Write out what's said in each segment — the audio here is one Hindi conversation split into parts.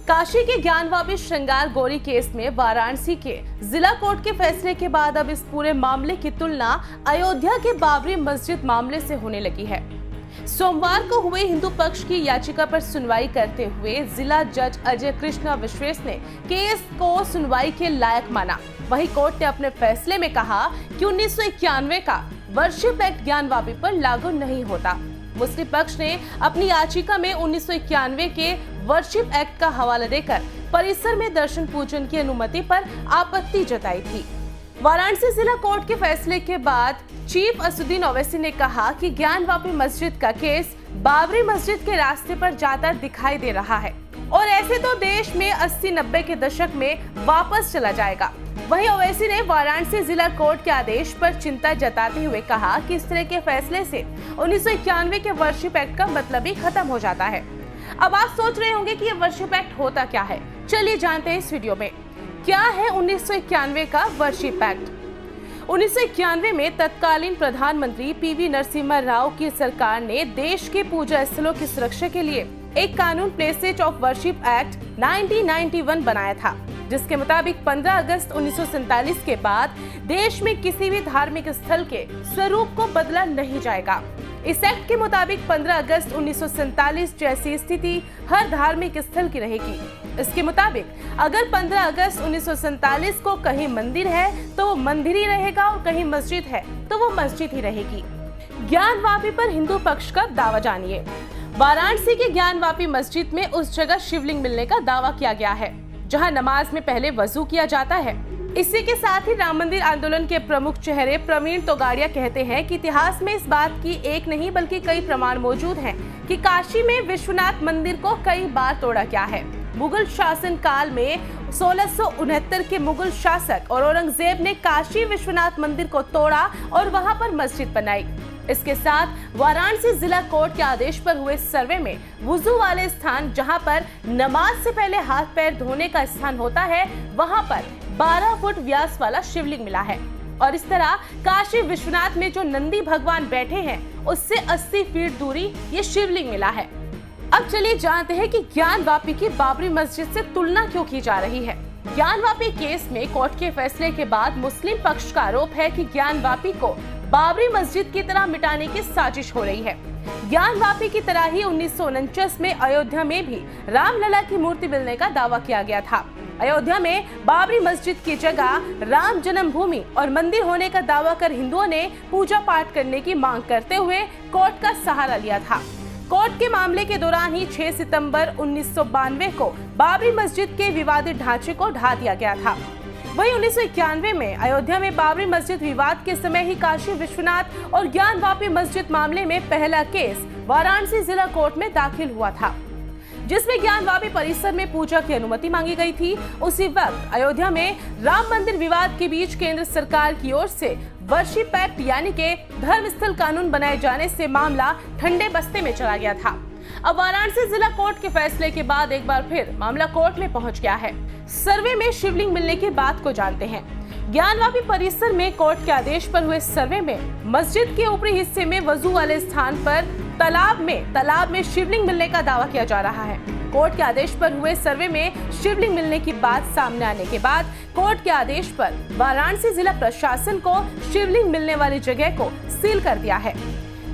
काशी के ज्ञानवापी श्रृंगार गौरी केस में वाराणसी के जिला कोर्ट के फैसले के बाद अब इस पूरे मामले की तुलना अयोध्या के बाबरी मस्जिद मामले से होने लगी है। सोमवार को हुए हिंदू पक्ष की याचिका पर सुनवाई करते हुए जिला जज अजय कृष्णा विश्वेश ने केस को सुनवाई के लायक माना। वहीं कोर्ट ने अपने फैसले में कहा कि 1991 का वर्शिप एक्ट ज्ञानवापी पर लागू नहीं होता। मुस्लिम पक्ष ने अपनी याचिका में 1991 के वर्शिप एक्ट का हवाला देकर परिसर में दर्शन पूजन की अनुमति पर आपत्ति जताई थी। वाराणसी जिला कोर्ट के फैसले के बाद चीफ असुद्दीन ओवैसी ने कहा कि ज्ञानवापी मस्जिद का केस बाबरी मस्जिद के रास्ते पर जाता दिखाई दे रहा है और ऐसे तो देश में 80-90 के दशक में वापस चला जाएगा। वहीं ओवैसी ने वाराणसी जिला कोर्ट के आदेश पर चिंता जताते हुए कहा कि इस तरह के फैसले से 1991 के वर्शिप एक्ट का मतलब ही खत्म हो जाता है। अब आप सोच रहे होंगे कि ये वर्शिप एक्ट होता क्या है। चलिए जानते हैं इस वीडियो में क्या है 1991 का वर्शिप एक्ट। 1991 में तत्कालीन प्रधानमंत्री पीवी नरसिम्हा राव की सरकार ने देश के पूजा स्थलों की सुरक्षा के लिए एक कानून प्लेसेज ऑफ वर्शिप एक्ट 1991 बनाया था, जिसके मुताबिक 15 अगस्त 1947 के बाद देश में किसी भी धार्मिक स्थल के स्वरूप को बदला नहीं जाएगा। इस एक्ट के मुताबिक 15 अगस्त 1947 जैसी स्थिति हर धार्मिक स्थल की रहेगी। इसके मुताबिक अगर 15 अगस्त 1947 को कहीं मंदिर है तो वो मंदिर ही रहेगा और कहीं मस्जिद है तो वो मस्जिद ही रहेगी। ज्ञानवापी पर हिंदू पक्ष का दावा जानिए। वाराणसी के ज्ञानवापी मस्जिद में उस जगह शिवलिंग मिलने का दावा किया गया है जहां नमाज में पहले वजू किया जाता है। इसी के साथ ही राम मंदिर आंदोलन के प्रमुख चेहरे प्रवीण तोगाड़िया कहते हैं कि इतिहास में इस बात की एक नहीं बल्कि कई प्रमाण मौजूद हैं कि काशी में विश्वनाथ मंदिर को कई बार तोड़ा गया है। मुगल शासन काल में 1669 के मुगल शासक और औरंगजेब ने काशी विश्वनाथ मंदिर को तोड़ा और वहां पर मस्जिद बनाई। इसके साथ वाराणसी जिला कोर्ट के आदेश पर हुए सर्वे में वुजू वाले स्थान जहां पर नमाज से पहले हाथ पैर धोने का स्थान होता है वहां पर 12 फुट व्यास वाला शिवलिंग मिला है और इस तरह काशी विश्वनाथ में जो नंदी भगवान बैठे हैं उससे 80 फीट दूरी ये शिवलिंग मिला है। अब चलिए जानते हैं कि ज्ञानवापी की बाबरी मस्जिद से तुलना क्यों की जा रही है। ज्ञानवापी केस में कोर्ट के फैसले के बाद मुस्लिम पक्ष का आरोप है कि ज्ञानवापी को बाबरी मस्जिद की तरह मिटाने की साजिश हो रही है। ज्ञानवापी की तरह ही 1949 में अयोध्या में भी रामलला की मूर्ति मिलने का दावा किया गया था। अयोध्या में बाबरी मस्जिद की जगह राम जन्मभूमि और मंदिर होने का दावा कर हिंदुओं ने पूजा पाठ करने की मांग करते हुए कोर्ट का सहारा लिया था। कोर्ट के मामले के दौरान ही 6 सितंबर 1992 को बाबरी मस्जिद के विवादित ढांचे को ढा दिया गया था। वहीं 1991 में अयोध्या में बाबरी मस्जिद विवाद के समय ही काशी विश्वनाथ और ज्ञानवापी मस्जिद मामले में पहला केस वाराणसी जिला कोर्ट में दाखिल हुआ था, जिसमें ज्ञानवापी परिसर में पूजा की अनुमति मांगी गई थी। उसी वक्त अयोध्या में राम मंदिर विवाद के बीच केंद्र सरकार की ओर से वर्शिप एक्ट यानी के धर्मस्थल कानून बनाए जाने से मामला ठंडे बस्ते में चला गया था। अब वाराणसी जिला कोर्ट के फैसले के बाद एक बार फिर मामला कोर्ट में पहुंच गया है। सर्वे में शिवलिंग मिलने की बात को जानते हैं। ज्ञानवापी परिसर में कोर्ट के आदेश पर हुए सर्वे में मस्जिद के ऊपरी हिस्से में वजू वाले स्थान पर तालाब में शिवलिंग मिलने का दावा किया जा रहा है। कोर्ट के आदेश पर हुए सर्वे में शिवलिंग मिलने की बात सामने आने के बाद कोर्ट के आदेश पर वाराणसी जिला प्रशासन को शिवलिंग मिलने वाली जगह को सील कर दिया है।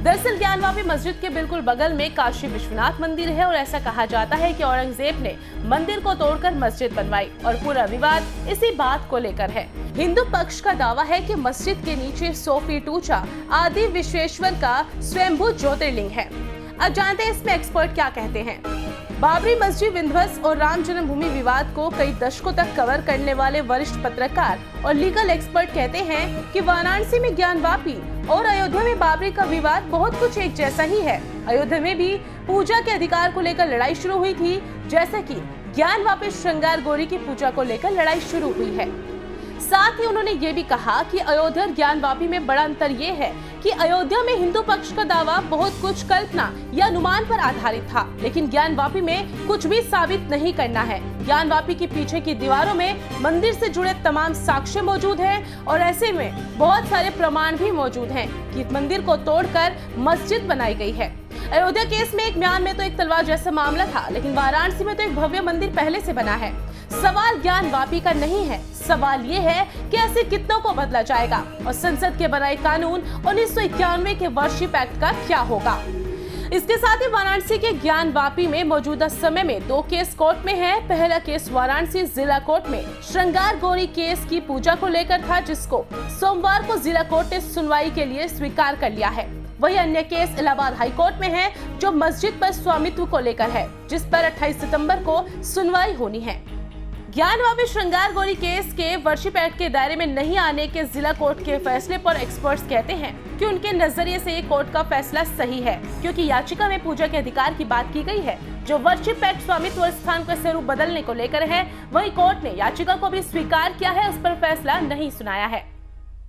दरअसल ज्ञानवापी मस्जिद के बिल्कुल बगल में काशी विश्वनाथ मंदिर है और ऐसा कहा जाता है कि औरंगजेब ने मंदिर को तोड़कर मस्जिद बनवाई और पूरा विवाद इसी बात को लेकर है। हिंदू पक्ष का दावा है कि मस्जिद के नीचे 100 फीट ऊंचा आदि विश्वेश्वर का स्वयंभू ज्योतिर्लिंग है। अब जानते हैं इसमें एक्सपर्ट क्या कहते हैं। बाबरी मस्जिद विध्वंस और राम जन्मभूमि विवाद को कई दशकों तक कवर करने वाले वरिष्ठ पत्रकार और लीगल एक्सपर्ट कहते हैं कि वाराणसी में ज्ञानवापी और अयोध्या में बाबरी का विवाद बहुत कुछ एक जैसा ही है। अयोध्या में भी पूजा के अधिकार को लेकर लड़ाई शुरू हुई थी, जैसे कि ज्ञानवापी श्रृंगार गौरी की पूजा को लेकर लड़ाई शुरू हुई है। साथ ही उन्होंने ये भी कहा कि अयोध्या और ज्ञानवापी में बड़ा अंतर ये है कि अयोध्या में हिंदू पक्ष का दावा बहुत कुछ कल्पना या अनुमान पर आधारित था, लेकिन ज्ञानवापी में कुछ भी साबित नहीं करना है। ज्ञानवापी के पीछे की दीवारों में मंदिर से जुड़े तमाम साक्ष्य मौजूद हैं और ऐसे में बहुत सारे प्रमाण भी मौजूद हैं कि मंदिर को तोड़कर मस्जिद बनाई गई है। अयोध्या केस में एक म्यान में तो एक तलवार जैसा मामला था, लेकिन वाराणसी में तो एक भव्य मंदिर पहले से बना है। सवाल ज्ञान वापी का नहीं है, सवाल ये है कि ऐसे कितनों को बदला जाएगा और संसद के बनाए कानून 1991 के वर्शिप एक्ट का क्या होगा। इसके साथ ही वाराणसी के ज्ञान वापी में मौजूदा समय में 2 केस कोर्ट में है। पहला केस वाराणसी जिला कोर्ट में श्रृंगार गौरी केस की पूजा को लेकर था, जिसको सोमवार को जिला कोर्ट ने सुनवाई के लिए स्वीकार कर लिया है। वही अन्य केस इलाहाबाद हाई कोर्ट में है, जो मस्जिद पर स्वामित्व को लेकर है, जिस पर 28 सितंबर को सुनवाई होनी है। ज्ञान वापी श्रृंगार गौरी केस के वर्शिप एक्ट के दायरे में नहीं आने के जिला कोर्ट के फैसले पर एक्सपर्ट्स कहते हैं कि उनके नजरिए से कोर्ट का फैसला सही है, क्योंकि याचिका में पूजा के अधिकार की बात की गई है, जो वर्शिप एक्ट स्वामित्व स्थान का स्वरूप बदलने को लेकर है। वहीं कोर्ट ने याचिका को भी स्वीकार किया है, उस पर फैसला नहीं सुनाया है।